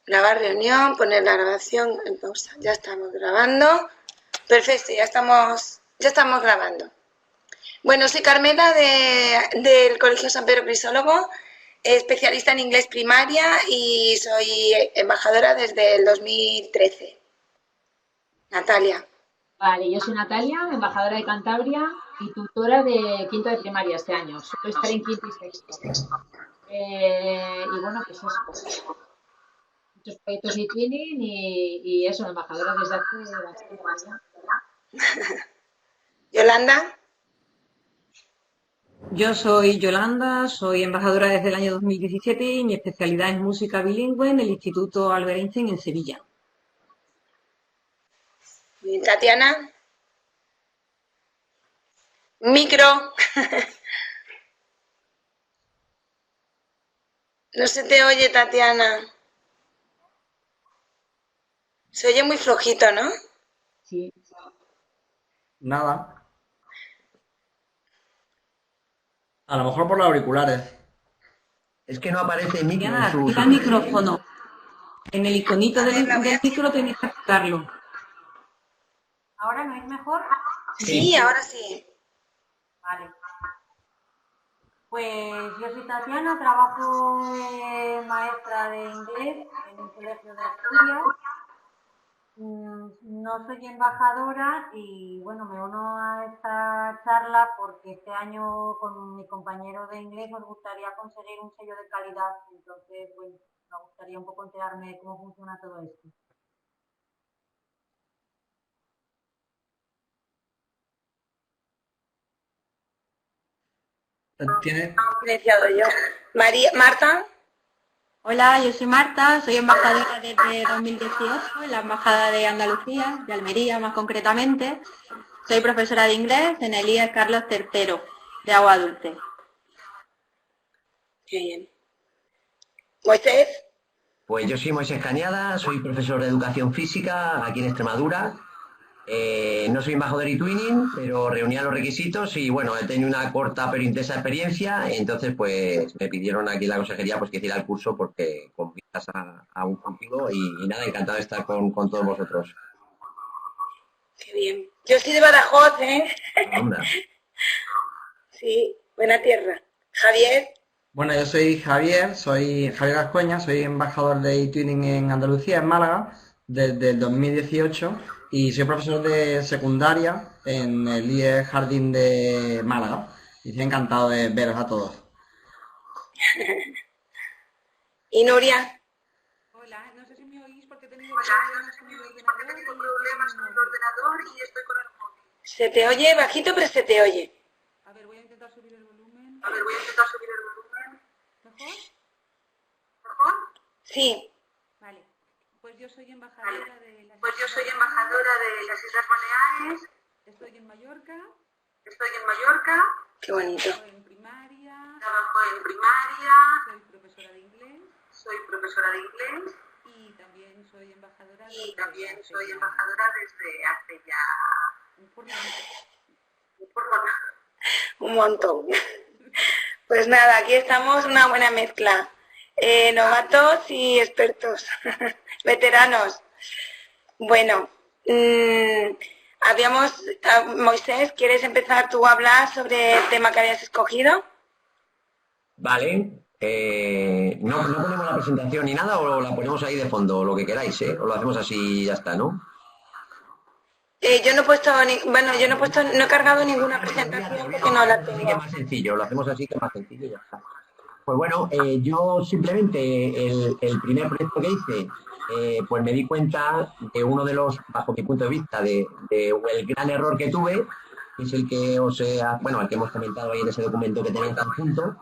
Grabar reunión, poner la grabación en pausa. Ya estamos grabando. Perfecto, ya estamos grabando. Bueno, soy Carmela del Colegio San Pedro Crisólogo, especialista en inglés primaria y soy embajadora desde el 2013. Natalia. Vale, yo soy Natalia, embajadora de Cantabria y tutora de quinto de primaria este año. Suelo estar en quinto y sexto. Y bueno, pues eso, muchos proyectos de twinning y eso, embajadora desde hace bastante ya. Yolanda. Yo soy Yolanda, soy embajadora desde el año 2017 y mi especialidad es música bilingüe en el Instituto Albert Einstein en Sevilla. Tatiana. Micro. No se te oye, Tatiana. Se oye muy flojito, ¿no? Sí. Nada. A lo mejor por los auriculares. Es que no aparece el micro en Diana, su... activa el micrófono. En el iconito del la voy a micro tenéis que activarlo. ¿Ahora me oís mejor? Sí, ahora sí. Vale. Pues yo soy Tatiana, trabajo de maestra de inglés en un colegio de Asturias. No soy embajadora y bueno, me uno a esta charla porque este año con mi compañero de inglés nos gustaría conseguir un sello de calidad. Entonces, bueno, me gustaría un poco enterarme de cómo funciona todo esto. ¿Tienes? He iniciado yo. Marta. Hola, yo soy Marta, soy embajadora desde 2018 en la Embajada de Andalucía, de Almería más concretamente. Soy profesora de inglés en el IES Carlos III de Agua Dulce. Qué bien. Moisés. Pues yo soy Moisés Cañada, soy profesor de educación física aquí en Extremadura. No soy embajador y twinning, pero reunía los requisitos y bueno, he tenido una corta pero intensa experiencia, entonces pues me pidieron aquí en la consejería pues que hiciera el curso porque con vistas a un contigo y nada, encantado de estar con todos vosotros. Qué bien. Yo soy de Badajoz, ¿eh? Onda. Sí, buena tierra. Javier. Bueno, yo soy Javier Gascueña, soy embajador de eTwinning en Andalucía, en Málaga, desde el 2018 y soy profesor de secundaria en el IES Jardín de Málaga. Y estoy encantado de veros a todos. ¿Y Nuria? Hola, no sé si me oís porque he tenido problemas con el ordenador y estoy con el móvil. Se te oye bajito, pero se te oye. A ver, voy a intentar subir el volumen. ¿Mejor? Sí. Vale. Pues yo soy embajadora de las Islas Baleares, Estoy en Mallorca, Qué bonito. trabajo en primaria, trabajo en primaria, soy profesora de inglés y también soy embajadora desde hace ya Un montón. Pues nada, aquí estamos una buena mezcla. Novatos y expertos. Veteranos. Bueno, Moisés, ¿quieres empezar tú a hablar sobre el tema que habías escogido? Vale. ¿No ponemos la presentación ni nada o la ponemos ahí de fondo, o lo que queráis, ¿eh? O lo hacemos así y ya está, ¿no? Yo no he puesto, no he cargado ninguna presentación porque no la Así que tengo. más sencillo, lo hacemos así que más sencillo y ya está. Pues bueno, yo simplemente el primer proyecto que hice, pues me di cuenta de uno de los, bajo mi punto de vista, de el gran error que tuve, que es el que el que hemos comentado ahí en ese documento que tenéis adjunto,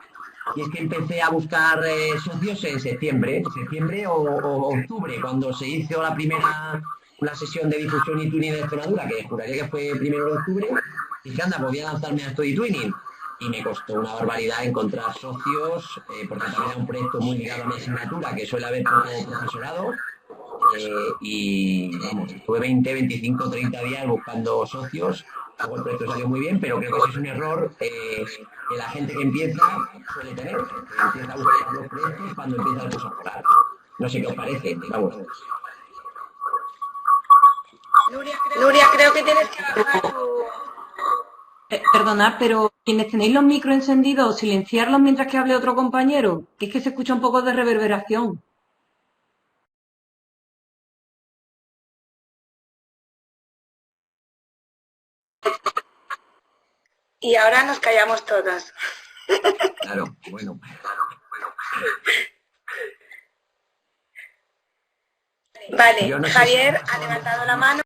y es que empecé a buscar socios en septiembre o octubre, cuando se hizo una sesión de difusión y twinning de Extremadura, que juraría que fue 1 de octubre, y dije, anda, pues voy a lanzarme a esto de twinning. Y me costó una barbaridad encontrar socios, porque también era un proyecto muy ligado a mi asignatura, que suele haber poco profesorado, y vamos, estuve 20, 25, 30 días buscando socios. Luego el proyecto salió muy bien, pero creo que ese es un error que la gente que empieza suele tener, que empieza a buscar los proyectos cuando empieza el curso escolar. No sé qué os parece, vamos. Nuria, creo que tienes que bajar tu... Perdonad, pero quienes tenéis los micros encendidos, silenciarlos mientras que hable otro compañero, que es que se escucha un poco de reverberación. Y ahora nos callamos todas. Claro, bueno. Vale, Yo no sé. Javier ha levantado la mano.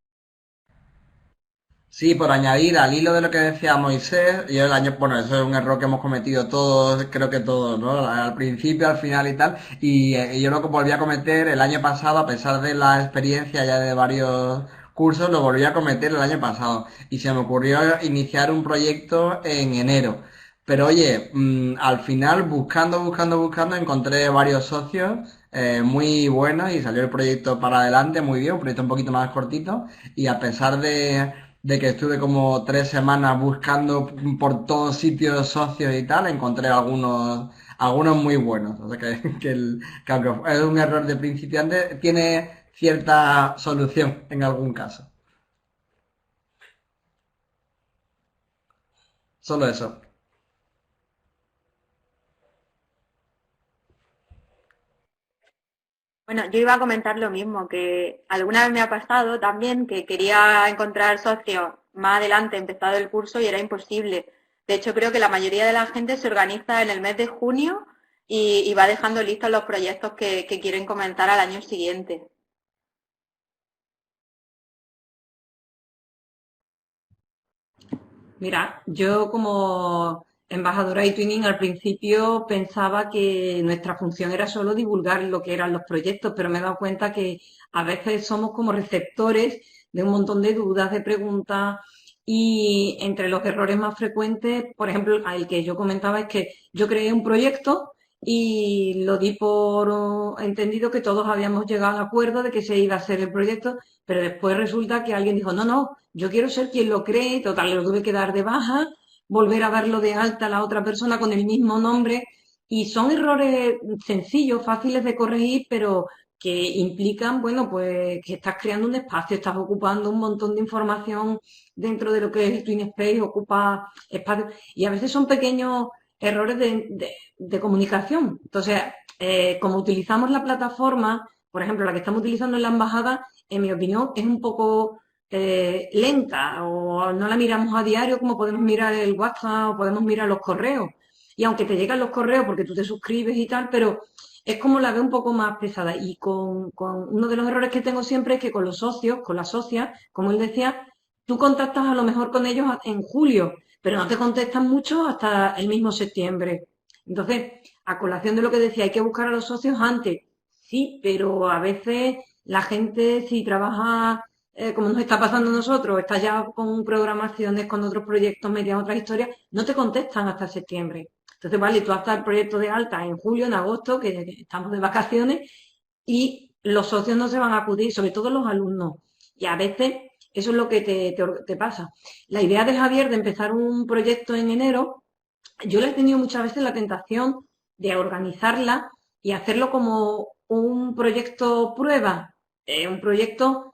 Sí, por añadir al hilo de lo que decía Moisés, yo el año, bueno, eso es un error que hemos cometido todos, creo que todos, ¿no? Al principio, al final y tal, y yo lo que volví a cometer el año pasado, a pesar de la experiencia ya de varios cursos, lo volví a cometer el año pasado, y se me ocurrió iniciar un proyecto en enero. Pero oye, al final, buscando, encontré varios socios muy buenos y salió el proyecto para adelante muy bien, un proyecto un poquito más cortito, y a pesar de que estuve como 3 semanas buscando por todos sitios socios y tal, encontré algunos muy buenos. O sea que aunque es un error de principiante, tiene cierta solución en algún caso. Solo eso. Bueno, yo iba a comentar lo mismo, que alguna vez me ha pasado también que quería encontrar socios más adelante, empezado el curso, y era imposible. De hecho, creo que la mayoría de la gente se organiza en el mes de junio y va dejando listos los proyectos que quieren comentar al año siguiente. Mira, yo como embajadora de Twinning al principio pensaba que nuestra función era solo divulgar lo que eran los proyectos, pero me he dado cuenta que a veces somos como receptores de un montón de dudas, de preguntas, y entre los errores más frecuentes, por ejemplo, el que yo comentaba es que yo creé un proyecto y lo di por entendido que todos habíamos llegado al acuerdo de que se iba a hacer el proyecto, pero después resulta que alguien dijo, no, no, yo quiero ser quien lo cree, total, lo tuve que dar de baja, volver a darlo de alta a la otra persona con el mismo nombre, y son errores sencillos, fáciles de corregir, pero que implican, bueno, pues que estás creando un espacio, estás ocupando un montón de información dentro de lo que es el TwinSpace, ocupa espacio, y a veces son pequeños errores de comunicación. Entonces, como utilizamos la plataforma, por ejemplo, la que estamos utilizando en la embajada, en mi opinión, es un poco lenta o no la miramos a diario como podemos mirar el WhatsApp o podemos mirar los correos. Y aunque te llegan los correos porque tú te suscribes y tal, pero es como la veo un poco más pesada. Y con uno de los errores que tengo siempre es que con los socios, con las socias, como él decía, tú contactas a lo mejor con ellos en julio, pero no te contestan mucho hasta el mismo septiembre. Entonces, a colación de lo que decía, hay que buscar a los socios antes. Sí, pero a veces la gente, si trabaja como nos está pasando a nosotros, está ya con programaciones, con otros proyectos, mediante otras historias, no te contestan hasta septiembre. Entonces, vale, tú hasta el proyecto de alta en julio, en agosto, que estamos de vacaciones, y los socios no se van a acudir, sobre todo los alumnos. Y a veces eso es lo que te pasa. La idea de Javier de empezar un proyecto en enero, yo le he tenido muchas veces la tentación de organizarla y hacerlo como un proyecto prueba, un proyecto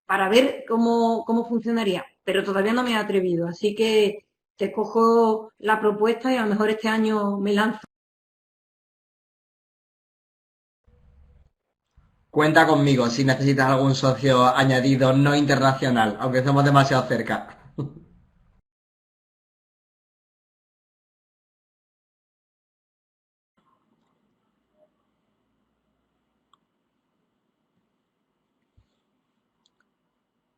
para ver cómo funcionaría, pero todavía no me he atrevido, así que te cojo la propuesta y a lo mejor este año me lanzo. Cuenta conmigo si necesitas algún socio añadido no internacional, aunque estemos demasiado cerca.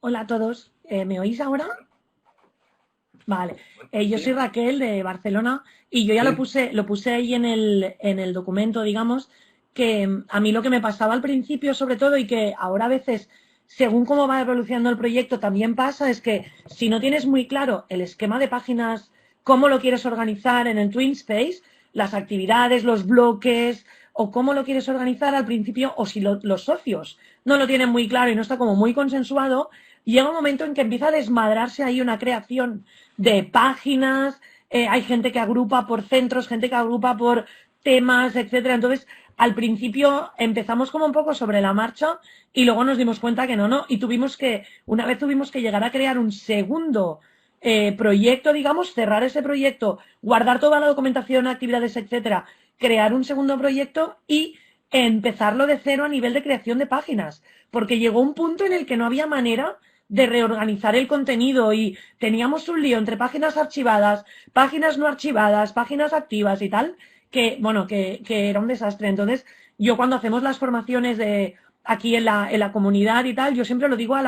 Hola a todos, ¿me oís ahora? Vale, yo soy Raquel de Barcelona y yo ya lo puse ahí en el documento, digamos, que a mí lo que me pasaba al principio sobre todo y que ahora a veces, según cómo va evolucionando el proyecto, también pasa, es que si no tienes muy claro el esquema de páginas, cómo lo quieres organizar en el TwinSpace, las actividades, los bloques o cómo lo quieres organizar al principio o si los socios no lo tienen muy claro y no está como muy consensuado, llega un momento en que empieza a desmadrarse ahí una creación de páginas, hay gente que agrupa por centros, gente que agrupa por temas, etcétera. Entonces, al principio empezamos como un poco sobre la marcha y luego nos dimos cuenta que no. Y una vez tuvimos que llegar a crear un segundo proyecto, digamos, cerrar ese proyecto, guardar toda la documentación, actividades, etcétera, crear un segundo proyecto y empezarlo de cero a nivel de creación de páginas, porque llegó un punto en el que no había manera de reorganizar el contenido y teníamos un lío entre páginas archivadas, páginas no archivadas, páginas activas y tal, que, bueno, que era un desastre. Entonces, yo cuando hacemos las formaciones de aquí en la comunidad y tal, yo siempre lo digo a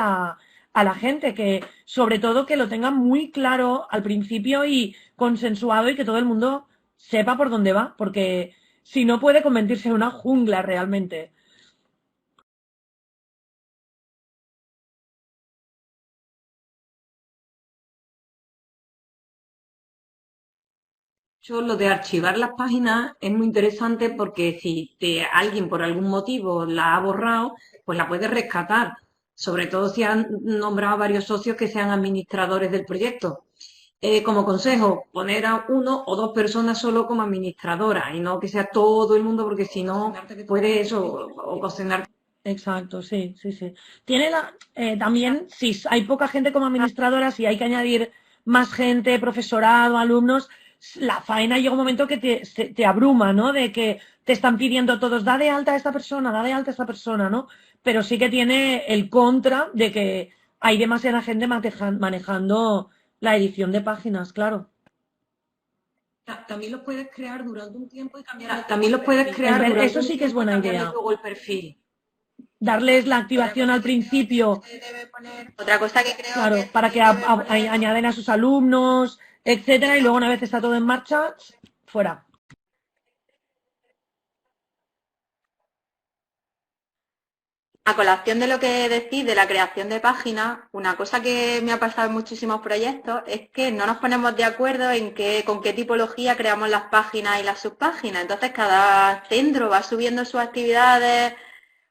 la gente, que sobre todo que lo tengan muy claro al principio y consensuado y que todo el mundo sepa por dónde va, porque si no puede convertirse en una jungla realmente. Yo lo de archivar las páginas es muy interesante porque si alguien por algún motivo la ha borrado, pues la puede rescatar, sobre todo si han nombrado varios socios que sean administradores del proyecto. Como consejo, poner a uno o dos personas solo como administradoras y no que sea todo el mundo porque si no puede eso ocasionar. Exacto, sí, sí, sí. También, si hay poca gente como administradora, si hay que añadir más gente, profesorado, alumnos, la faena llega un momento que te abruma, ¿no? De que te están pidiendo todos, da de alta a esta persona, da de alta a esta persona, ¿no? Pero sí que tiene el contra de que hay demasiada gente manejando la edición de páginas, claro. También los puedes crear durante un tiempo y cambiar. También los puedes crear durante Eso un sí que es tiempo y buena cambiarle idea. luego el perfil. Darles la activación al principio, Otra cosa que creo claro, que para que añaden a sus alumnos, etcétera, y luego una vez está todo en marcha, fuera. a colación de lo que decís de la creación de páginas, una cosa que me ha pasado en muchísimos proyectos es que no nos ponemos de acuerdo en con qué tipología creamos las páginas y las subpáginas. Entonces cada centro va subiendo sus actividades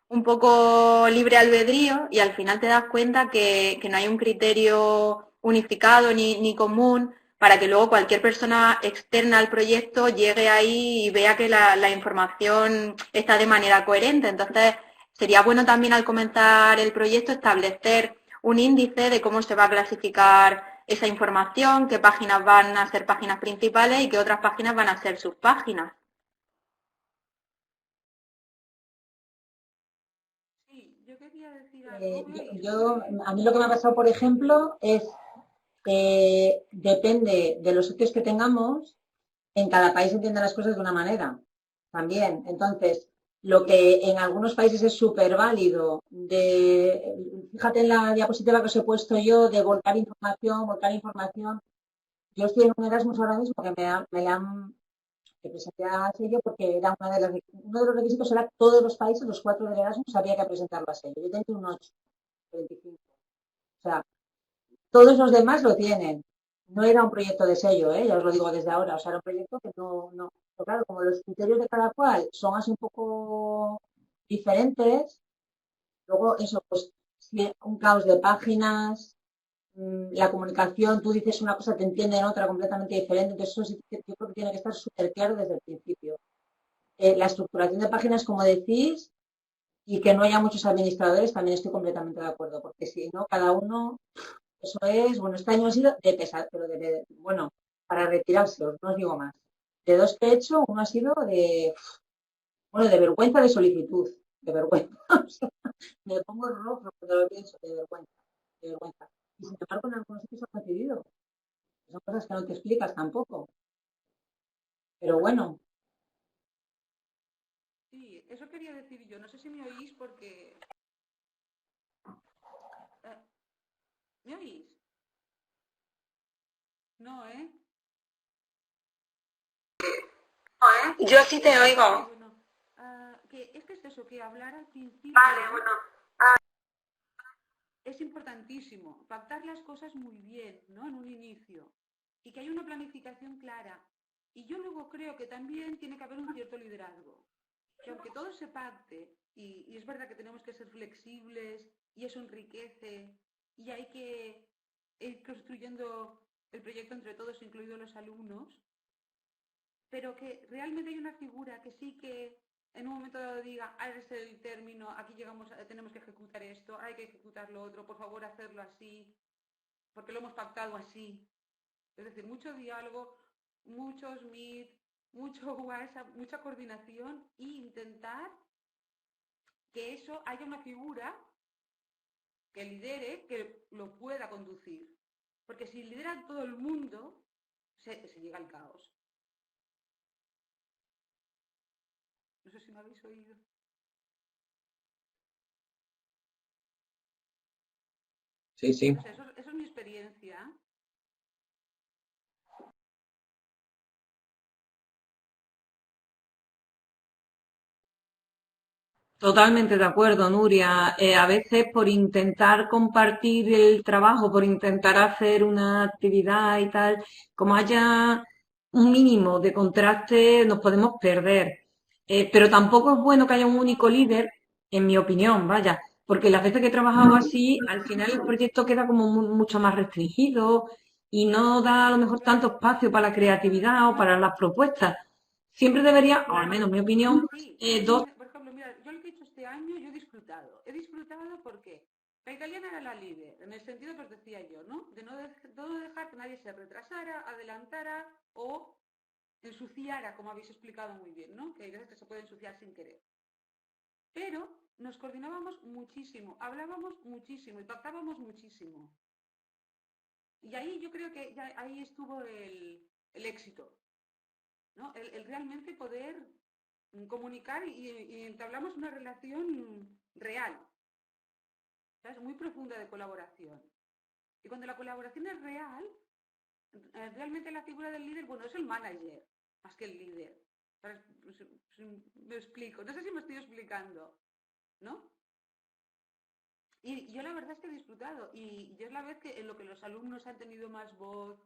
un poco libre albedrío y al final te das cuenta que no hay un criterio unificado ni común para que luego cualquier persona externa al proyecto llegue ahí y vea que la información está de manera coherente. Entonces, sería bueno también al comenzar el proyecto establecer un índice de cómo se va a clasificar esa información, qué páginas van a ser páginas principales y qué otras páginas van a ser subpáginas. A mí lo que me ha pasado, por ejemplo, es depende de los socios que tengamos, en cada país se entienden las cosas de una manera también. Entonces, lo que en algunos países es súper válido, fíjate en la diapositiva que os he puesto yo, de volcar información. Yo estoy en un Erasmus ahora mismo que me la han que presenté a sello porque era uno de los requisitos era todos los países, los 4 del Erasmus, había que presentarlo a sello. Yo tengo un 8, 25. O sea, todos los demás lo tienen. No era un proyecto de sello, ya os lo digo desde ahora. O sea, era un proyecto que no. Pero claro, como los criterios de cada cual son así un poco diferentes, luego eso, pues un caos de páginas, la comunicación, tú dices una cosa, te entienden otra completamente diferente. Entonces, eso sí que yo creo que tiene que estar súper claro desde el principio. La estructuración de páginas, como decís, y que no haya muchos administradores, también estoy completamente de acuerdo, porque si no, cada uno, eso es, bueno, este año ha sido de pesar, pero bueno, para retirarse, no os digo más. De 2 que he hecho, uno ha sido bueno, de vergüenza de solicitud, de vergüenza. O sea, me pongo rojo cuando lo pienso, de vergüenza, de vergüenza. Y sin embargo, en algunos sitios ha coincidido. Son cosas que no te explicas tampoco. Pero bueno. Sí, eso quería decir yo. No sé si me oís porque... ¿Me oís? No, ¿eh? Yo sí te oigo. Bueno, es que es eso, que hablar al principio... Vale, bueno. Es importantísimo, pactar las cosas muy bien, ¿no? En un inicio. Y que haya una planificación clara. Y yo luego creo que también tiene que haber un cierto liderazgo. Que aunque todo se pacte, y es verdad que tenemos que ser flexibles, y eso enriquece, y hay que ir construyendo el proyecto entre todos, incluidos los alumnos, pero que realmente hay una figura que sí que en un momento dado diga, ahora es el término, aquí llegamos, tenemos que ejecutar esto, hay que ejecutar lo otro, por favor hacerlo así, porque lo hemos pactado así. Es decir, mucho diálogo, muchos Meet, mucho WhatsApp, mucha coordinación e intentar que eso haya una figura que lidere, que lo pueda conducir. Porque si lidera todo el mundo, se llega al caos. No sé si me habéis oído. Sí, sí. No sé, eso es mi experiencia. Totalmente de acuerdo, Nuria. A veces por intentar compartir el trabajo, por intentar hacer una actividad y tal, como haya un mínimo de contraste, nos podemos perder. Pero tampoco es bueno que haya un único líder, en mi opinión, vaya, porque las veces que he trabajado así, al final el proyecto queda como mucho más restringido y no da a lo mejor tanto espacio para la creatividad o para las propuestas. Siempre debería, o al menos mi opinión, Sí, dos. por ejemplo, mira, yo lo que he hecho este año, yo he disfrutado. He disfrutado porque la italiana era la líder, en el sentido que os decía yo, ¿no? De no dejar que nadie se retrasara, adelantara o ensuciara, como habéis explicado muy bien, ¿no? Que hay veces que se puede ensuciar sin querer. Pero nos coordinábamos muchísimo, hablábamos muchísimo y pactábamos muchísimo. Y ahí yo creo que ya ahí estuvo el éxito, ¿no? El realmente poder comunicar y entablamos una relación real, ¿sabes? Muy profunda de colaboración. Y cuando la colaboración es real, realmente la figura del líder, bueno, es el manager, más que el líder. ¿Sabes? Me explico, no sé si me estoy explicando, ¿no? Y yo la verdad es que he disfrutado y yo es la vez que en lo que los alumnos han tenido más voz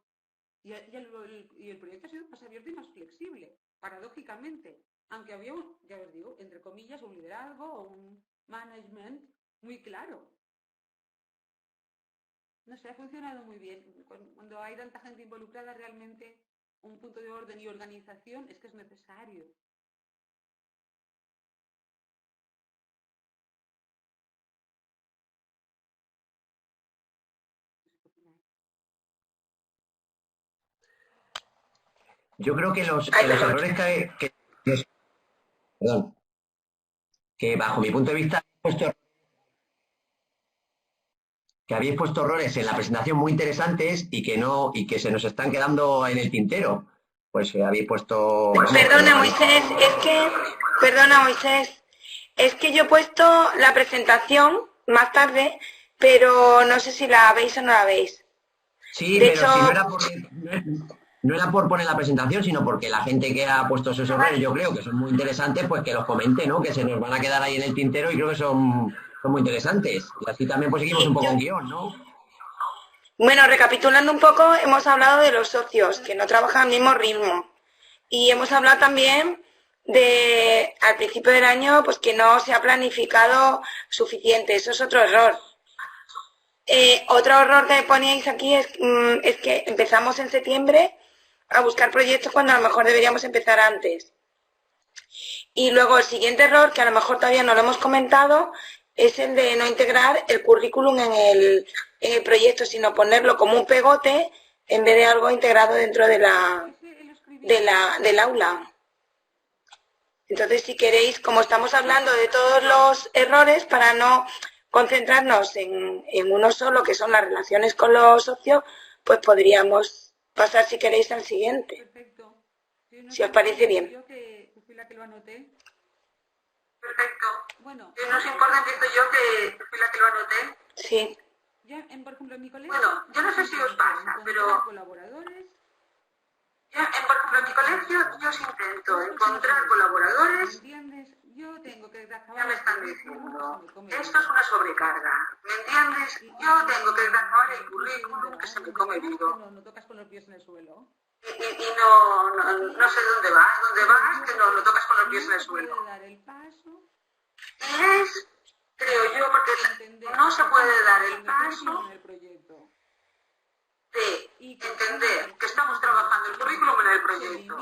y el proyecto ha sido más abierto y más flexible, paradójicamente. Aunque había, ya os digo, entre comillas, un liderazgo o un management muy claro. No sé, ha funcionado muy bien. Cuando hay tanta gente involucrada, realmente un punto de orden y organización es que es necesario. Yo creo que los errores perdón, que bajo mi punto de vista habéis puesto errores en la presentación muy interesantes y que se nos están quedando en el tintero. Pues habéis puesto. Perdona, Moisés, es que yo he puesto la presentación más tarde, pero no sé si la veis o no la veis. Sí, De pero hecho, si no era por poner la presentación, sino porque la gente que ha puesto esos errores, yo creo que son muy interesantes, pues que los comente, ¿no? Que se nos van a quedar ahí en el tintero y creo que son muy interesantes. Y así también pues seguimos un poco un guión, ¿no? bueno, recapitulando un poco, hemos hablado de los socios que no trabajan al mismo ritmo y hemos hablado también de, al principio del año, pues que no se ha planificado suficiente. Eso es otro error. Otro error que poníais aquí es que empezamos en septiembre a buscar proyectos cuando a lo mejor deberíamos empezar antes. Y luego el siguiente error, que a lo mejor todavía no lo hemos comentado, es el de no integrar el currículum en el proyecto, sino ponerlo como un pegote en vez de algo integrado dentro del aula. Entonces, si queréis, como estamos hablando de todos los errores, para no concentrarnos en uno solo, que son las relaciones con los socios, pues podríamos pasar, si queréis, al siguiente. Perfecto. Si os parece bien. Yo que fui la que lo anoté. Perfecto. Bueno. No es importante esto yo que fui la que lo anoté. Sí. Ya, por ejemplo, en mi colegio. Bueno, yo no sé si os pasa, pero. Colaboradores. Por ejemplo, en mi colegio yo os intento encontrar colaboradores. ¿Entiendes? Yo tengo que Ya me están diciendo, esto es una sobrecarga, ¿me entiendes? Yo tengo que acabar el currículum que se me come vivo. No tocas con los pies en el suelo. Y no sé dónde vas, que no tocas con los pies en el suelo. Y es, creo yo, porque no se puede dar el paso de entender que estamos trabajando el currículum en el proyecto.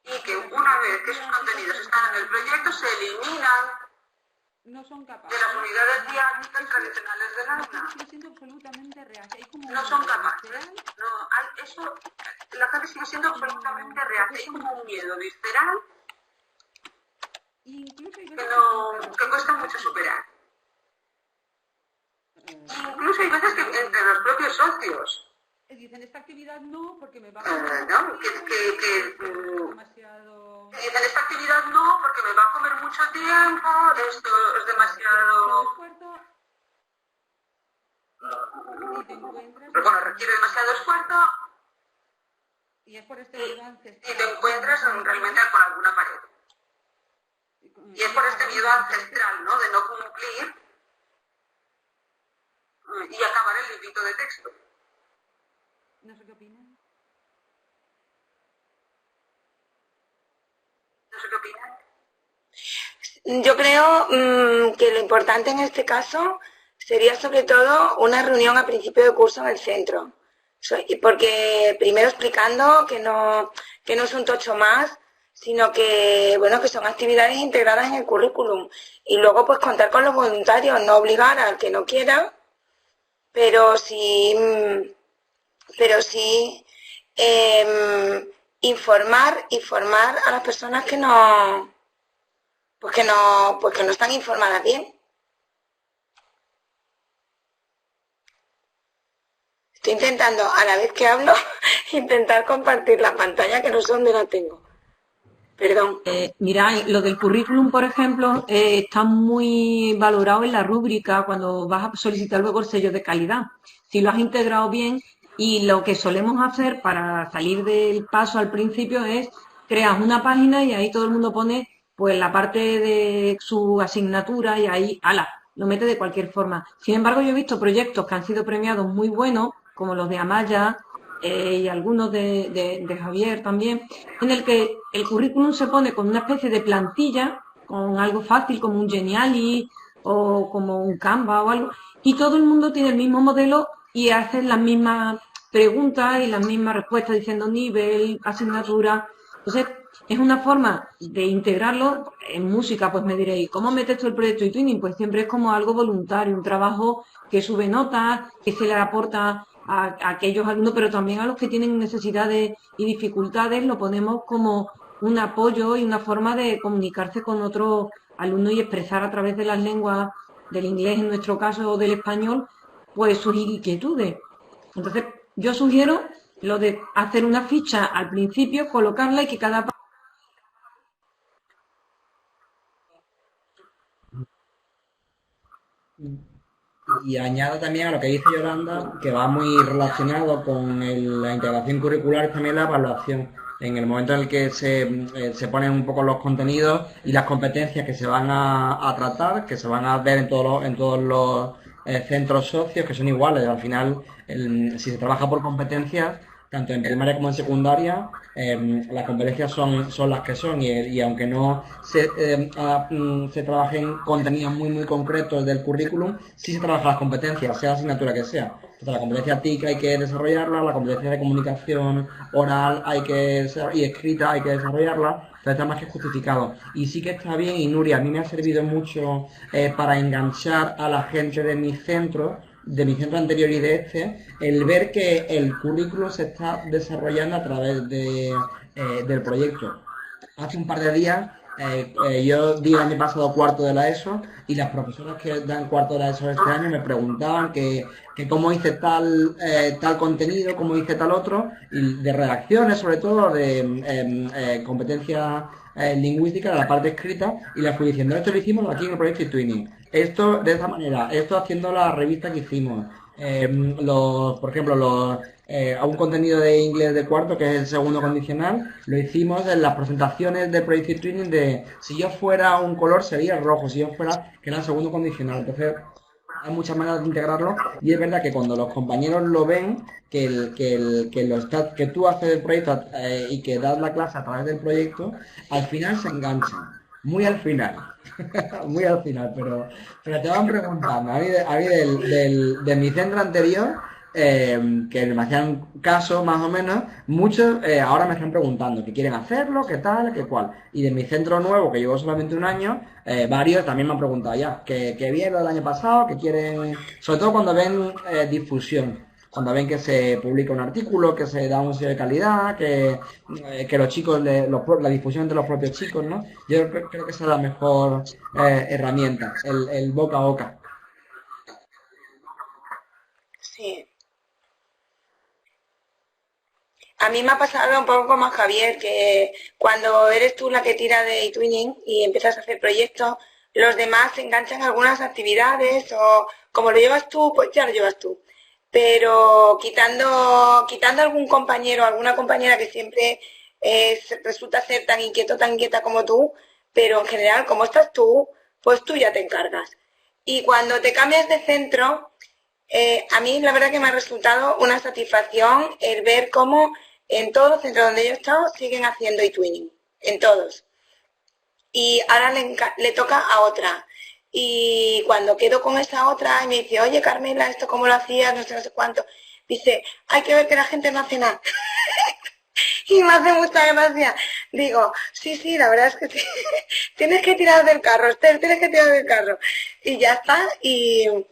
y que una vez que esos contenidos están en el proyecto se eliminan no son de capaces. las unidades didácticas tradicionales del aula. Sigue siendo absolutamente reacia. Hay como No son capaces. No, eso, la gente sigue siendo absolutamente reacia. Hay como un miedo visceral incluso hay que cuesta mucho superar. Incluso hay veces que entre los propios socios. Dicen, esta actividad no, porque me va a No, demasiado... Dicen, esta actividad no, porque me va a comer mucho tiempo, esto es demasiado... esfuerzo, y te encuentras... Pero bueno, requiere demasiado esfuerzo y es por este miedo ancestral. y te encuentras realmente con alguna pared. Y es por este miedo ancestral, ¿no? De no cumplir y acabar el librito de texto. No sé qué opinan. No sé qué opinan. Yo creo que lo importante en este caso sería sobre todo una reunión a principio de curso en el centro. Porque primero explicando que no es un tocho más, sino que, bueno, que son actividades integradas en el currículum. Y luego pues contar con los voluntarios, no obligar al que no quiera, pero sí informar a las personas que no están informadas bien. Estoy intentando, a la vez que hablo, intentar compartir la pantalla, que no sé dónde la tengo. Perdón. Mira, lo del currículum, por ejemplo, está muy valorado en la rúbrica cuando vas a solicitar luego el sello de calidad. Si lo has integrado bien, y lo que solemos hacer para salir del paso al principio es creas una página y ahí todo el mundo pone pues la parte de su asignatura y ahí, lo mete de cualquier forma. Sin embargo, yo he visto proyectos que han sido premiados muy buenos, como los de Amaya y algunos de Javier también, en el que el currículum se pone con una especie de plantilla, con algo fácil como un Geniali o como un Canva o algo, y todo el mundo tiene el mismo modelo y hacen las mismas preguntas y las mismas respuestas diciendo nivel, asignatura. Entonces, es una forma de integrarlo en música. Pues me diréis, ¿cómo metes tú el proyecto eTwinning? Pues siempre es como algo voluntario, un trabajo que sube notas, que se le aporta a aquellos alumnos, pero también a los que tienen necesidades y dificultades, lo ponemos como un apoyo y una forma de comunicarse con otros alumnos y expresar a través de las lenguas, del inglés en nuestro caso o del español, pues sus inquietudes. Entonces, yo sugiero lo de hacer una ficha al principio, colocarla y que cada... Y añado también a lo que dice Yolanda, que va muy relacionado con la integración curricular, también la evaluación. En el momento en el que se ponen un poco los contenidos y las competencias que se van a tratar, que se van a ver en todos los centros socios, que son iguales. Al final, si se trabaja por competencias, tanto en primaria como en secundaria, las competencias son las que son, y aunque no se trabajen contenidos muy concretos del currículum, sí se trabajan las competencias, sea la asignatura que sea. Entonces, la competencia TIC hay que desarrollarla, la competencia de comunicación oral y escrita hay que desarrollarla, pero está más que justificado. Y sí que está bien, y Nuria, a mí me ha servido mucho para enganchar a la gente de mi centro anterior y de este, el ver que el currículo se está desarrollando a través del proyecto. Hace un par de días yo di el año pasado cuarto de la ESO y las profesoras que dan cuarto de la ESO este año me preguntaban que cómo hice tal contenido, cómo hice tal otro, y de redacciones sobre todo, de competencias lingüísticas, de la parte escrita, y les fui diciendo, esto lo hicimos aquí en el proyecto eTwinning, esto de esta manera, esto haciendo la revista que hicimos, por ejemplo, a un contenido de inglés de cuarto, que es el segundo condicional, lo hicimos en las presentaciones del proyecto eTwinning de si yo fuera un color sería el rojo, si yo fuera, que era el segundo condicional. Entonces, hay muchas maneras de integrarlo, y es verdad que cuando los compañeros lo ven, que tú haces el proyecto y que das la clase a través del proyecto, al final se enganchan. Muy al final, muy al final, pero te van preguntando. A mí de mi centro anterior, que me hacían caso más o menos, muchos ahora me están preguntando que quieren hacerlo, qué tal, qué cual. Y de mi centro nuevo, que llevo solamente un año, varios también me han preguntado ya, que bien lo del año pasado, que quieren, sobre todo cuando ven difusión. Cuando ven que se publica un artículo, que se da un sello de calidad, que los chicos, la difusión entre los propios chicos, ¿no? Yo creo que esa es la mejor herramienta, el boca a boca. Sí. A mí me ha pasado un poco como a Javier, que cuando eres tú la que tira de eTwinning y empiezas a hacer proyectos, los demás se enganchan a algunas actividades o como lo llevas tú, pues ya lo llevas tú. Pero quitando algún compañero, alguna compañera que siempre resulta ser tan inquieta como tú, pero en general, como estás tú, pues tú ya te encargas. Y cuando te cambias de centro, a mí la verdad que me ha resultado una satisfacción el ver cómo en todos los centros donde yo he estado siguen haciendo eTwinning, en todos. Y ahora le toca a otra. Y cuando quedo con esa otra y me dice, oye Carmela, ¿esto cómo lo hacías? No sé cuánto. Dice, hay que ver que la gente no hace nada. Y me hace mucha gracia. Digo, sí, la verdad es que tienes que tirar del carro, Esther, tienes que tirar del carro. Y ya está. Y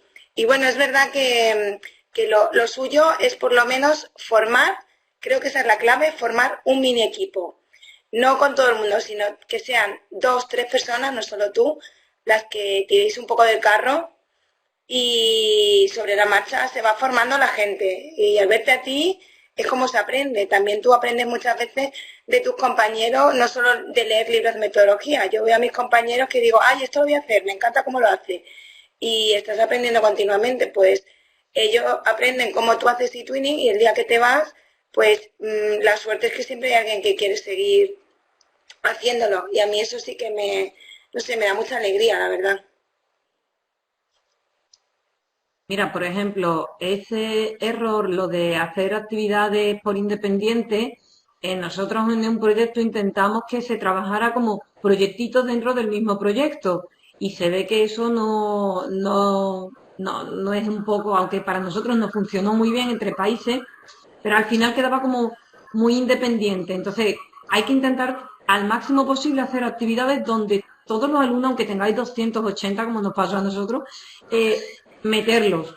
bueno, es verdad que lo suyo es por lo menos formar, creo que esa es la clave, formar un mini equipo. No con todo el mundo, sino que sean 2, 3 personas, no solo tú, las que tiréis un poco del carro y sobre la marcha se va formando la gente. Y al verte a ti es como se aprende. También tú aprendes muchas veces de tus compañeros, no solo de leer libros de metodología. Yo veo a mis compañeros que digo, ay, esto lo voy a hacer, me encanta cómo lo hace. Y estás aprendiendo continuamente, pues ellos aprenden cómo tú haces eTwinning y el día que te vas, pues la suerte es que siempre hay alguien que quiere seguir haciéndolo. Y a mí eso sí que no sé, me da mucha alegría, la verdad. Mira, por ejemplo, ese error, lo de hacer actividades por independiente, nosotros en un proyecto intentamos que se trabajara como proyectitos dentro del mismo proyecto y se ve que eso no es un poco, aunque para nosotros nos funcionó muy bien entre países, pero al final quedaba como muy independiente. Entonces, hay que intentar al máximo posible hacer actividades donde todos los alumnos, aunque tengáis 280, como nos pasó a nosotros, meterlos.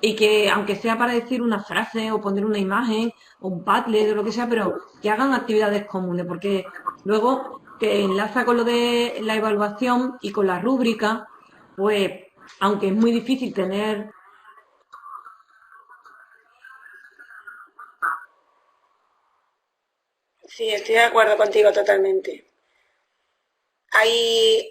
Y que, aunque sea para decir una frase o poner una imagen o un Padlet o lo que sea, pero que hagan actividades comunes, porque luego que enlaza con lo de la evaluación y con la rúbrica, pues, aunque es muy difícil tener... Sí, estoy de acuerdo contigo totalmente. Ahí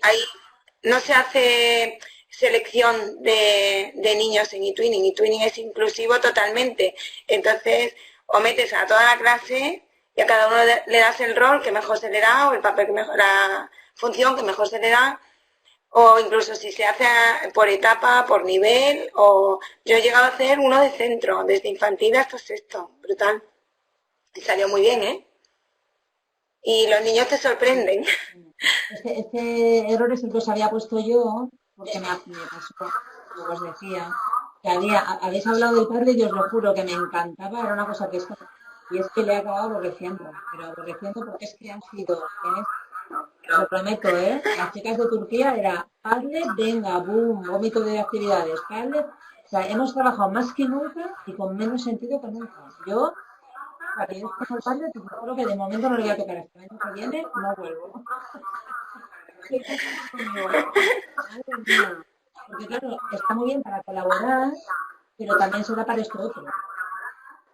no se hace selección de niños en eTwinning. eTwinning es inclusivo totalmente. Entonces, o metes a toda la clase y a cada uno le das el rol que mejor se le da o el papel que mejor, la función que mejor se le da. O incluso si se hace por etapa, por nivel, o yo he llegado a hacer uno de centro, desde infantil hasta sexto. Brutal. Y salió muy bien, ¿eh? Y los niños te sorprenden. Este error es el que os había puesto yo, porque me pasó, como os decía, que habéis hablado del padre y os lo juro que me encantaba, era una cosa que es, y es que le he acabado aborreciendo, pero aborreciendo porque es que han sido, os lo prometo, las chicas de Turquía era Padlet, venga, boom, vómito de actividades, Padlet, o sea, hemos trabajado más que nunca y con menos sentido que nunca. Yo, para que yo esté el Padlet, te juro que de momento no le voy a tocar hasta el año que viene, no vuelvo. Porque claro, está muy bien para colaborar, pero también será para esto otro.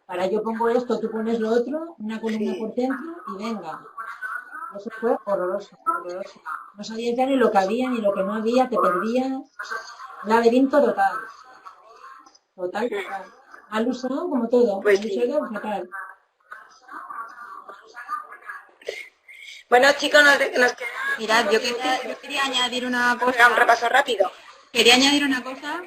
Para yo pongo esto, tú pones lo otro, una columna por dentro y venga. Eso fue horroroso, horroroso. No sabías ya ni lo que había, ni lo que no había, te perdías. Un laberinto total. Total. Mal usado como todo. Pues mal sí. usado fatal. Bueno, chicos, nos queda... Mirad, yo quería añadir una cosa. Un repaso rápido. Quería añadir una cosa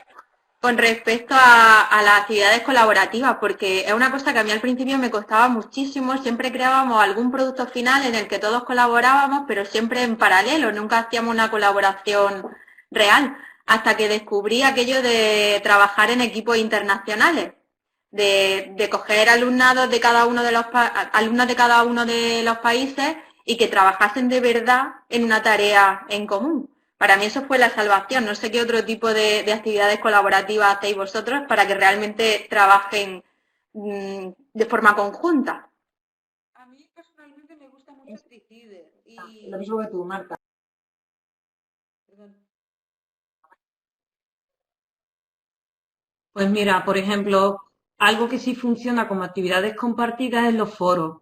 con respecto a las actividades colaborativas, porque es una cosa que a mí al principio me costaba muchísimo. Siempre creábamos algún producto final en el que todos colaborábamos, pero siempre en paralelo, nunca hacíamos una colaboración real, hasta que descubrí aquello de trabajar en equipos internacionales. de coger alumnados de cada uno de los alumnas de cada uno de los países y que trabajasen de verdad en una tarea en común. Para mí eso fue la salvación. No sé qué otro tipo de actividades colaborativas hacéis vosotros para que realmente trabajen de forma conjunta. A mí personalmente me gusta mucho Tricider. Y... Lo mismo que tú, Marta. Perdón. Pues mira, por ejemplo, algo que sí funciona como actividades compartidas es los foros.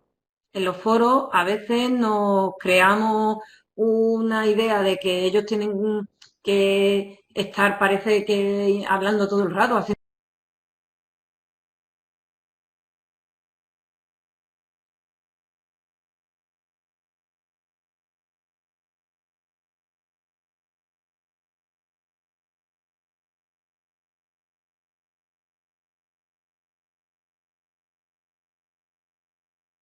En los foros a veces nos creamos una idea de que ellos tienen que estar, parece que hablando todo el rato, haciendo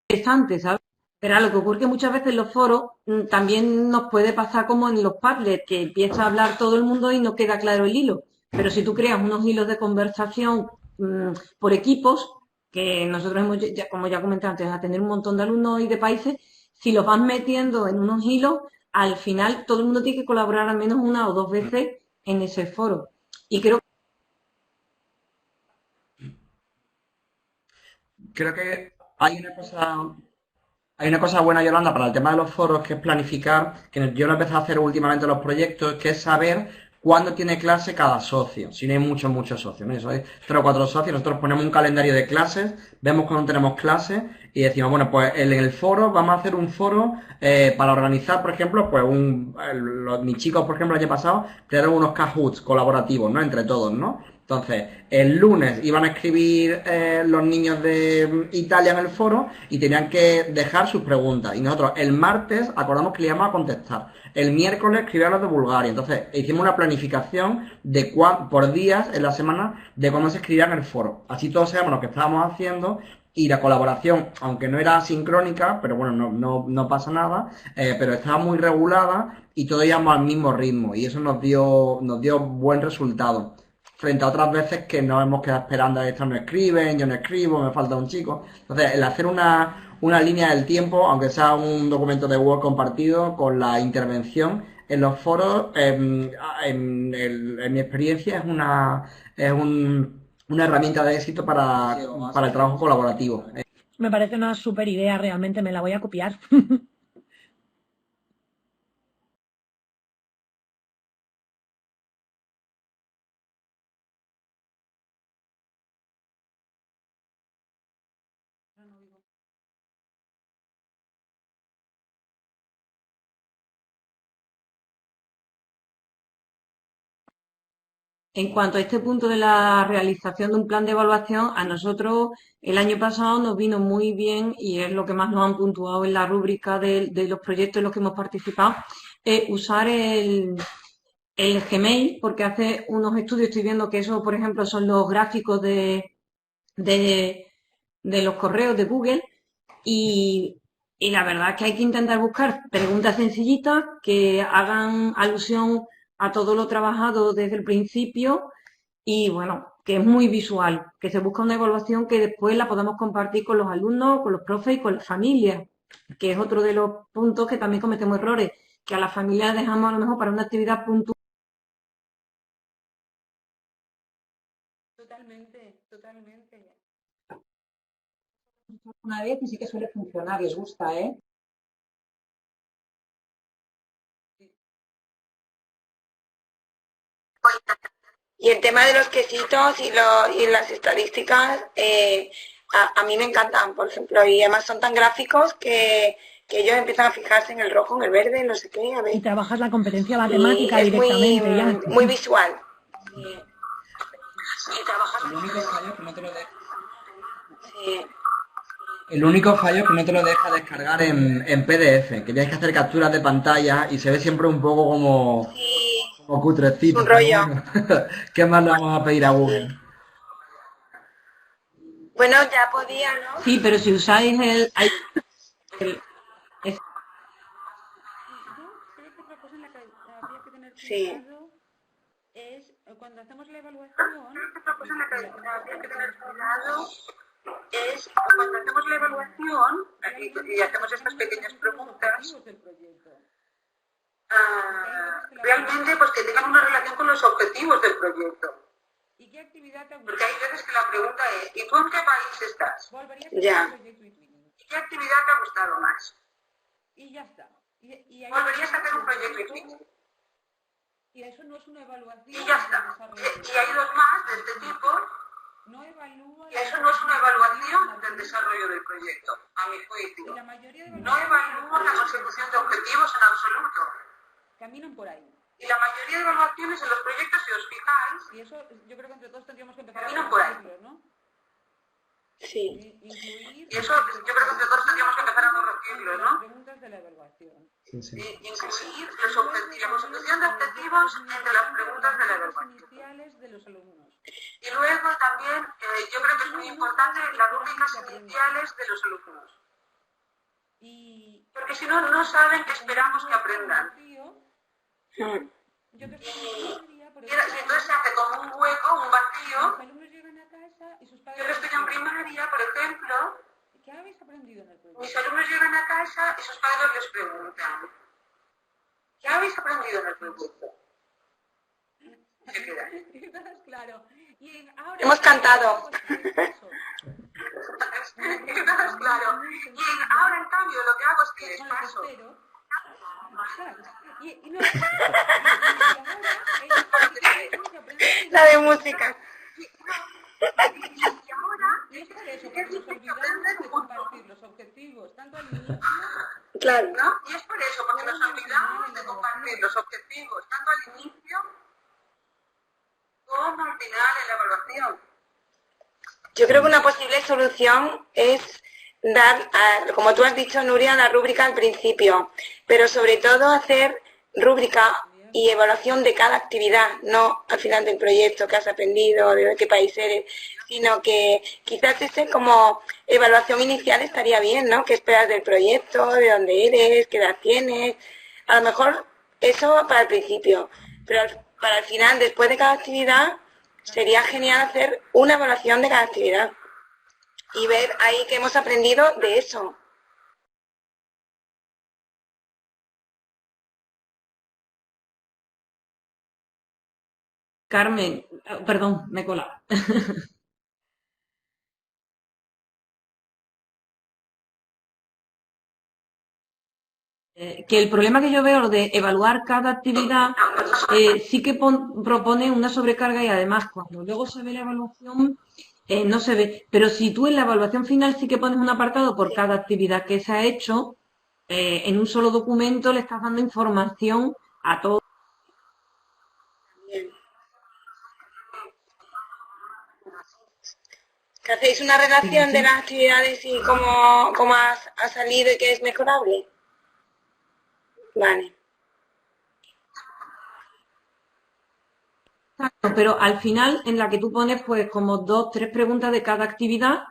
interesante, ¿sabes? Pero lo que ocurre es que muchas veces en los foros también nos puede pasar como en los Padlet, que empieza a hablar todo el mundo y no queda claro el hilo. Pero si tú creas unos hilos de conversación por equipos, que nosotros hemos, como ya comenté antes, a tener un montón de alumnos y de países, si los vas metiendo en unos hilos, al final todo el mundo tiene que colaborar al menos una o dos veces en ese foro. Y Creo que hay una cosa buena, Yolanda, para el tema de los foros, que es planificar, que yo lo he empezado a hacer últimamente en los proyectos, que es saber cuándo tiene clase cada socio, si no hay muchos socios, ¿no? Eso hay 3 o 4 socios, nosotros ponemos un calendario de clases, vemos cuándo tenemos clases y decimos, bueno, pues en el foro vamos a hacer un foro para organizar, por ejemplo, pues mis chicos, por ejemplo, el año pasado crearon unos Kahoots colaborativos, ¿no? Entre todos, ¿no? Entonces, el lunes iban a escribir los niños de Italia en el foro y tenían que dejar sus preguntas. Y nosotros el martes acordamos que le íbamos a contestar. El miércoles escribían los de Bulgaria. Entonces, hicimos una planificación de por días en la semana de cómo se escribía en el foro. Así todos sabemos lo que estábamos haciendo y la colaboración, aunque no era sincrónica, pero bueno, no pasa nada, pero estaba muy regulada y todos íbamos al mismo ritmo y eso nos dio buen resultado. Frente a otras veces que nos hemos quedado esperando a que estos no escriben, yo no escribo, me falta un chico. Entonces, el hacer una línea del tiempo, aunque sea un documento de Word compartido, con la intervención en los foros, en mi experiencia una herramienta de éxito para el trabajo colaborativo. Me parece una súper idea, realmente me la voy a copiar. En cuanto a este punto de la realización de un plan de evaluación, a nosotros el año pasado nos vino muy bien y es lo que más nos han puntuado en la rúbrica de los proyectos en los que hemos participado, usar el Gmail, porque hace unos estudios estoy viendo que eso, por ejemplo, son los gráficos de los correos de Google y la verdad es que hay que intentar buscar preguntas sencillitas que hagan alusión a todo lo trabajado desde el principio y bueno, que es muy visual, que se busca una evaluación que después la podamos compartir con los alumnos, con los profes y con las familias, que es otro de los puntos que también cometemos errores, que a las familias dejamos a lo mejor para una actividad puntual. Totalmente. Una vez y sí que suele funcionar, les gusta, ¿eh? Y el tema de los quesitos y las estadísticas, a mí me encantan, por ejemplo, y además son tan gráficos que ellos empiezan a fijarse en el rojo, en el verde, en no sé qué, a ver. Y trabajas la competencia matemática Y es directamente ya. muy visual. Y trabajas... El único fallo es que no te lo deja. Sí. El único fallo es que no te lo deja descargar en PDF, que tienes que hacer capturas de pantalla y se ve siempre un poco como... Sí. Como cutrecito. Un rollo. Bueno, ¿qué más le vamos a pedir a Google? Bueno, ya podía, ¿no? Sí, pero si usáis Yo creo que otra cosa en la que habría que tener Sí. cuidado es cuando hacemos la evaluación, que tener cuidado es cuando hacemos la evaluación y hacemos estas pequeñas preguntas, realmente pues que tengan una relación con los objetivos del proyecto. ¿Y qué actividad te ha Porque hay veces que la pregunta es, ¿y tú en qué país estás? Ya. ¿Y qué actividad te ha gustado más? Y ya está. ¿Volverías a hacer un proyecto ITWINING? Y eso no es una evaluación. Y ya está. Y hay dos más de este tipo. No evalúa. Y eso no es una evaluación del desarrollo del proyecto, a mi juicio. No evalúa la consecución de objetivos en absoluto. Caminan por ahí. Y la mayoría de evaluaciones en los proyectos, si os fijáis, y eso yo creo que entre todos tendríamos que empezar caminan por ahí. ¿no? Sí. Y eso yo creo que entre todos tendríamos que empezar a corregirlo, ¿no? Preguntas de la evaluación. Incluir la consecución de objetivos entre las preguntas de la evaluación. Iniciales de los alumnos. Y luego también, yo creo que es muy importante las rúbricas iniciales de los alumnos. Porque si no, no saben qué esperamos que aprendan. Y entonces se hace como un hueco, un vacío. Los alumnos llegan a casa y sus padres... Yo lo estoy en primaria, por ejemplo. ¿Qué habéis aprendido en el proyecto? Mis alumnos llegan a casa y sus padres les preguntan, ¿qué habéis aprendido en el proyecto? Se quedan. Claro. Y ahora, Hemos cantado. Claro. Y ahora, en cambio, lo que hago es que les paso. La de música. Y ahora, y es por eso, porque nos olvidamos de compartir los objetivos, tanto al inicio... Claro. ¿No? Y es por eso, porque nos olvidamos de compartir los objetivos, tanto al inicio como al final en la evaluación. Yo creo que una posible solución es dar, como tú has dicho, Nuria, la rúbrica al principio, pero sobre todo hacer rúbrica y evaluación de cada actividad, no al final del proyecto que has aprendido, de qué país eres, sino que quizás ese como evaluación inicial estaría bien, ¿no? ¿Qué esperas del proyecto? ¿De dónde eres? ¿Qué edad tienes? A lo mejor eso para el principio, pero para el final, después de cada actividad, sería genial hacer una evaluación de cada actividad y ver ahí qué hemos aprendido de eso. Carmen, perdón, me he colado. Que el problema que yo veo, lo de evaluar cada actividad, sí que propone una sobrecarga y además cuando luego se ve la evaluación no se ve. Pero si tú en la evaluación final sí que pones un apartado por cada actividad que se ha hecho, en un solo documento le estás dando información a todos. ¿Que hacéis una relación de las actividades y cómo ha salido y qué es mejorable? Vale. Pero al final, en la que tú pones pues como 2, 3 preguntas de cada actividad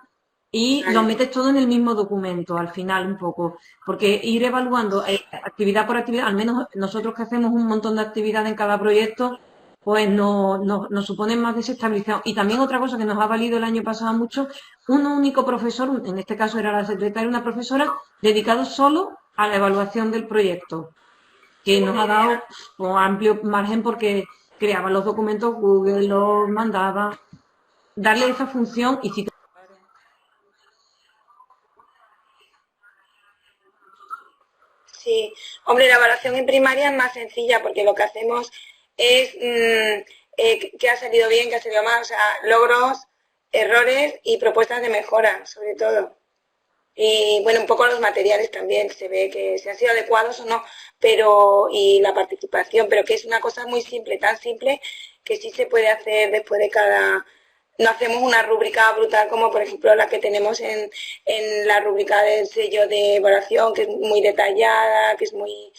y los metes todo en el mismo documento, al final un poco. Porque ir evaluando actividad por actividad, al menos nosotros que hacemos un montón de actividades en cada proyecto, pues nos suponen más desestabilización. Y también otra cosa que nos ha valido el año pasado mucho, un único profesor, en este caso era la secretaria, una profesora, dedicado solo a la evaluación del proyecto, que nos ha dado un amplio margen porque creaba los documentos Google, los mandaba, darle esa función y si Sí, hombre, la evaluación en primaria es más sencilla porque lo que hacemos es qué ha salido bien, qué ha salido mal, o sea, logros, errores y propuestas de mejora, sobre todo. Y bueno, un poco los materiales también, se ve que se han sido adecuados o no, pero y la participación, pero que es una cosa muy simple, tan simple que sí se puede hacer después de cada... No hacemos una rúbrica brutal como por ejemplo la que tenemos en la rúbrica del sello de evaluación, que es muy detallada, que es muy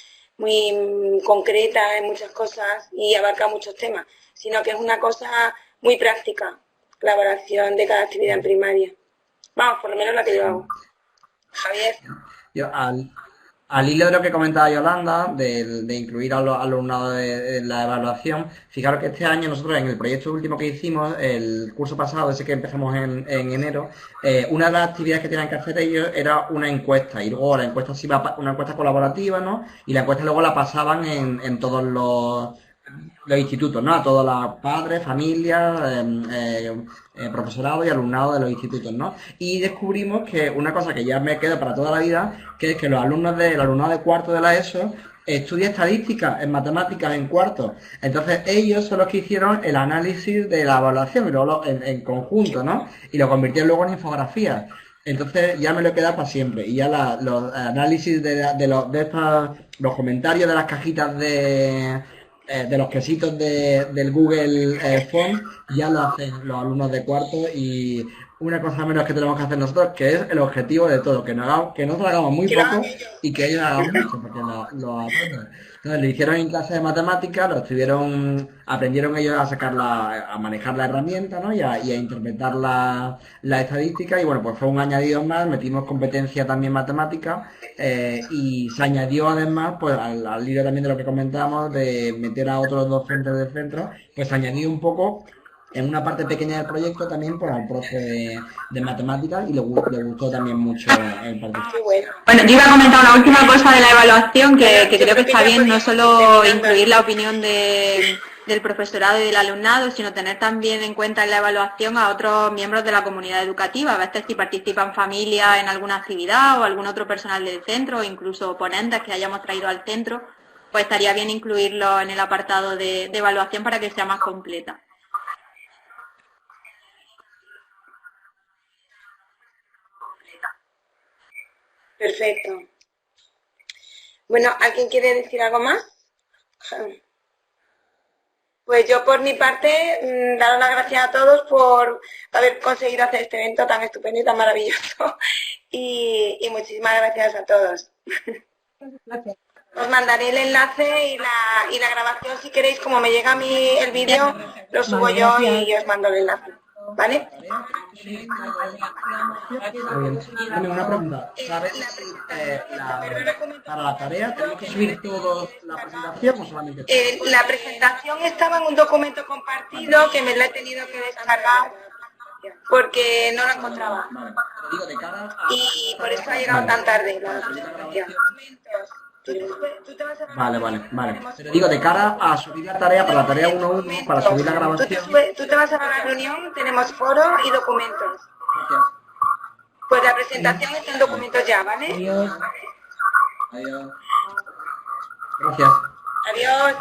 concreta en muchas cosas y abarca muchos temas, sino que es una cosa muy práctica, la evaluación de cada actividad en primaria. Vamos, por lo menos la que yo hago. Javier. Yo Al hilo de lo que comentaba Yolanda, de incluir a los alumnados de la evaluación, fijaros que este año nosotros en el proyecto último que hicimos, el curso pasado, ese que empezamos en enero, una de las actividades que tenían que hacer ellos era una encuesta, y luego la encuesta se iba, una encuesta colaborativa, ¿no? Y la encuesta luego la pasaban en todos los institutos, ¿no? A todos los padres, familias, profesorado y alumnado de los institutos, ¿no? Y descubrimos que una cosa que ya me queda para toda la vida, que es que los alumnos el alumnado de cuarto de la ESO estudia estadística en matemáticas en cuarto. Entonces ellos son los que hicieron el análisis de la evaluación y luego en conjunto, ¿no? Y lo convirtieron luego en infografías. Entonces ya me lo he quedado para siempre. Y ya los análisis los comentarios de las cajitas de los quesitos del Google Form ya lo hacen los alumnos de cuarto, y una cosa menos que tenemos que hacer nosotros, que es el objetivo de todo, que nosotros hagamos muy poco y que ellos hagan mucho, porque lo aprenden. Entonces lo hicieron en clase de matemáticas, aprendieron ellos a manejar la herramienta, ¿no? y a interpretar la estadística, y bueno, pues fue un añadido más, metimos competencia también matemática, y se añadió además, pues al hilo también de lo que comentábamos, de meter a otros docentes del centro, pues se añadió un poco en una parte pequeña del proyecto también pues al profe de matemáticas, y le gustó también mucho el participar. Bueno, yo iba a comentar una última cosa de la evaluación que creo que está bien, no solo incluir la opinión del profesorado y del alumnado, sino tener también en cuenta en la evaluación a otros miembros de la comunidad educativa. A veces si participan familias en alguna actividad o algún otro personal del centro, o incluso ponentes que hayamos traído al centro, pues estaría bien incluirlo en el apartado de evaluación para que sea más completa. Perfecto. Bueno, ¿alguien quiere decir algo más? Pues yo por mi parte, daros las gracias a todos por haber conseguido hacer este evento tan estupendo y tan maravilloso. Y muchísimas gracias a todos. Gracias. Os mandaré el enlace y la grabación si queréis, como me llega a mí el vídeo, lo subo yo y os mando el enlace. ¿Vale? Una pregunta. ¿Sabes para la tarea tenemos que subir todos la presentación o solamente? La presentación estaba en un documento compartido que me lo he tenido que descargar porque no lo encontraba. Y por eso ha llegado tan tarde la presentación. Vale. Pero digo, de cara a subir la tarea, para la tarea 1.1, para subir la grabación. Tú te vas a la reunión, tenemos foro y documentos. Pues la presentación está en documentos ya, ¿vale? Adiós. Gracias. Adiós.